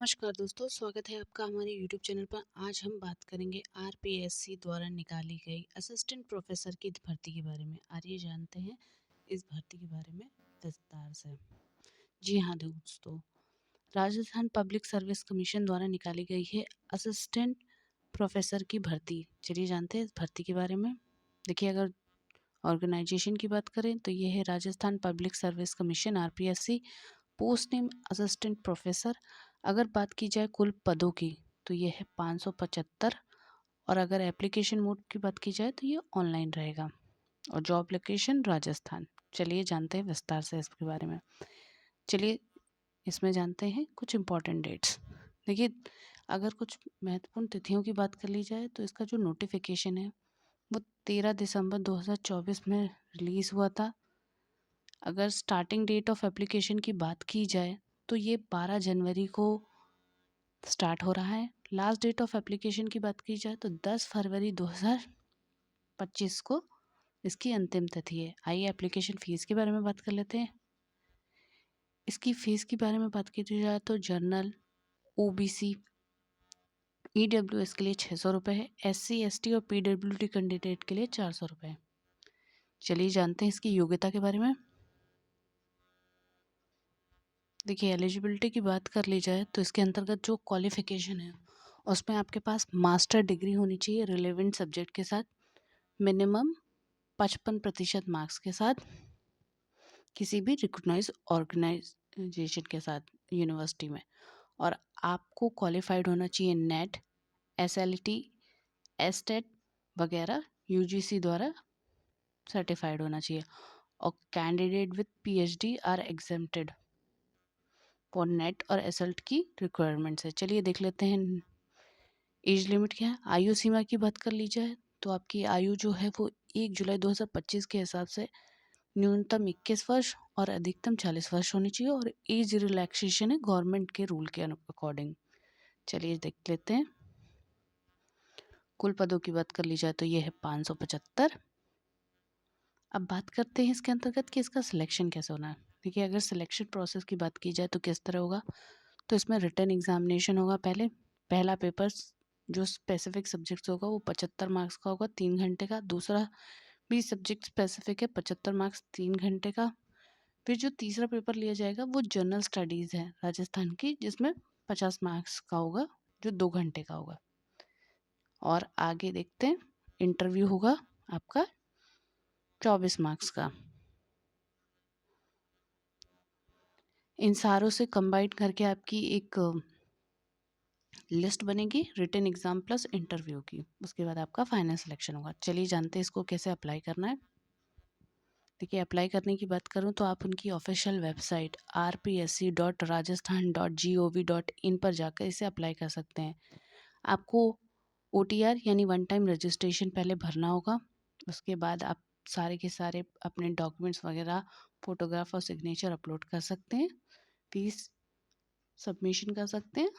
नमस्कार दोस्तों, स्वागत है आपका हमारे यूट्यूब चैनल पर। आज हम बात करेंगे आरपीएससी द्वारा निकाली गई असिस्टेंट प्रोफेसर की भर्ती के बारे में। आइए जानते हैं इस भर्ती के बारे में विस्तार से। जी हाँ दोस्तों, राजस्थान पब्लिक सर्विस कमीशन द्वारा निकाली गई है असिस्टेंट प्रोफेसर की भर्ती। चलिए जानते हैं इस भर्ती के बारे में। देखिए, अगर ऑर्गेनाइजेशन की बात करें तो ये है Rajasthan public service commission RPSC, post name assistant professor. अगर बात की जाए कुल पदों की तो ये है 575, और अगर एप्लीकेशन मोड की बात की जाए तो ये ऑनलाइन रहेगा, और जॉब लोकेशन राजस्थान। चलिए जानते हैं विस्तार से इसके बारे में। चलिए इसमें जानते हैं कुछ इम्पोर्टेंट डेट्स। देखिए, अगर कुछ महत्वपूर्ण तिथियों की बात कर ली जाए तो इसका जो नोटिफिकेशन है वो 13 दिसंबर 2024 में रिलीज़ हुआ था। अगर स्टार्टिंग डेट ऑफ एप्लीकेशन की बात की जाए तो ये 12 जनवरी को स्टार्ट हो रहा है। लास्ट डेट ऑफ एप्लीकेशन की बात की जाए तो 10 फरवरी 2025 को इसकी अंतिम तिथि है। आइए एप्लीकेशन फ़ीस के बारे में बात कर लेते हैं। इसकी फ़ीस के बारे में बात की जाए तो जनरल, ओबीसी, ईडब्ल्यूएस के लिए 600 रुपये है। एससी, एसटी और पीडब्ल्यूडी कैंडिडेट के लिए 400 रुपये है। चलिए जानते हैं इसकी योग्यता के बारे में। देखिए, एलिजिबिलिटी की बात कर ली जाए तो इसके अंतर्गत जो क्वालिफ़िकेशन है उसमें आपके पास मास्टर डिग्री होनी चाहिए रिलेवेंट सब्जेक्ट के साथ, मिनिमम 55% मार्क्स के साथ, किसी भी रिकॉग्नाइज ऑर्गेनाइजेशन के साथ यूनिवर्सिटी में, और आपको क्वालिफाइड होना चाहिए नेट, एसएलटी, एसटेट वगैरह यूजीसी द्वारा सर्टिफाइड होना चाहिए, और candidate with PhD are exempted for NET और एसएल्ट की रिक्वायरमेंट्स है। चलिए देख लेते हैं एज लिमिट क्या है। आयु सीमा की बात कर ली जाए तो आपकी आयु जो है वो 1 जुलाई 2025 के हिसाब से न्यूनतम 21 वर्ष और अधिकतम 40 वर्ष होनी चाहिए, और एज रिलैक्सेशन है गवर्नमेंट के रूल के अकॉर्डिंग। चलिए देख लेते हैं। कुल पदों की बात कर ली जाए तो ये है 575। अब बात करते हैं इसके अंतर्गत कि इसका सिलेक्शन कैसे होना है। देखिए, अगर सिलेक्शन प्रोसेस की बात की जाए तो किस तरह होगा, तो इसमें रिटन एग्जामिनेशन होगा। पहला पेपर जो स्पेसिफिक सब्जेक्ट्स होगा वो 75 मार्क्स का होगा, 3 घंटे का। दूसरा भी सब्जेक्ट स्पेसिफिक है, 75 मार्क्स, 3 घंटे का। फिर जो तीसरा पेपर लिया जाएगा वो जनरल स्टडीज़ है राजस्थान की, जिसमें 50 मार्क्स का होगा, जो 2 घंटे का होगा। और आगे देखते हैं, इंटरव्यू होगा आपका 24 मार्क्स का। इन सारों से कंबाइन करके आपकी एक लिस्ट बनेगी रिटन एग्जाम प्लस इंटरव्यू की। उसके बाद आपका फाइनल सिलेक्शन होगा। चलिए जानते हैं इसको कैसे अप्लाई करना है। देखिए, अप्लाई करने की बात करूं तो आप उनकी ऑफिशियल वेबसाइट rpsc.rajasthan.gov.in पर जाकर इसे अप्लाई कर सकते हैं। आपको OTR यानी वन टाइम रजिस्ट्रेशन पहले भरना होगा। उसके बाद आप सारे के सारे अपने डॉक्यूमेंट्स वगैरह, फोटोग्राफ और सिग्नेचर अपलोड कर सकते हैं, फीस सबमिशन कर सकते हैं,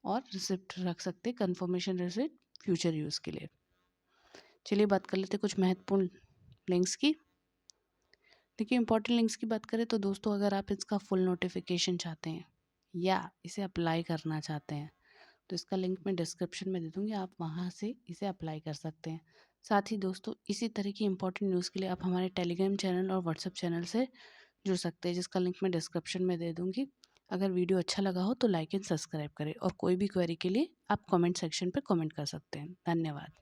और रिसिप्ट रख सकते हैं, कंफर्मेशन रिसिप्ट फ्यूचर यूज़ के लिए। चलिए बात कर लेते हैं कुछ महत्वपूर्ण लिंक्स की। देखिए, इंपॉर्टेंट लिंक्स की बात करें तो दोस्तों, अगर आप इसका फुल नोटिफिकेशन चाहते हैं या इसे अप्लाई करना चाहते हैं तो इसका लिंक मैं डिस्क्रिप्शन में दे दूँगी, आप वहाँ से इसे अप्लाई कर सकते हैं। साथ ही दोस्तों, इसी तरह की इंपॉर्टेंट न्यूज़ के लिए आप हमारे टेलीग्राम चैनल और व्हाट्सएप चैनल से जुड़ सकते हैं, जिसका लिंक मैं डिस्क्रिप्शन में दे दूँगी। अगर वीडियो अच्छा लगा हो तो लाइक एंड सब्सक्राइब करें, और कोई भी क्वेरी के लिए आप कमेंट सेक्शन पे कमेंट कर सकते हैं। धन्यवाद।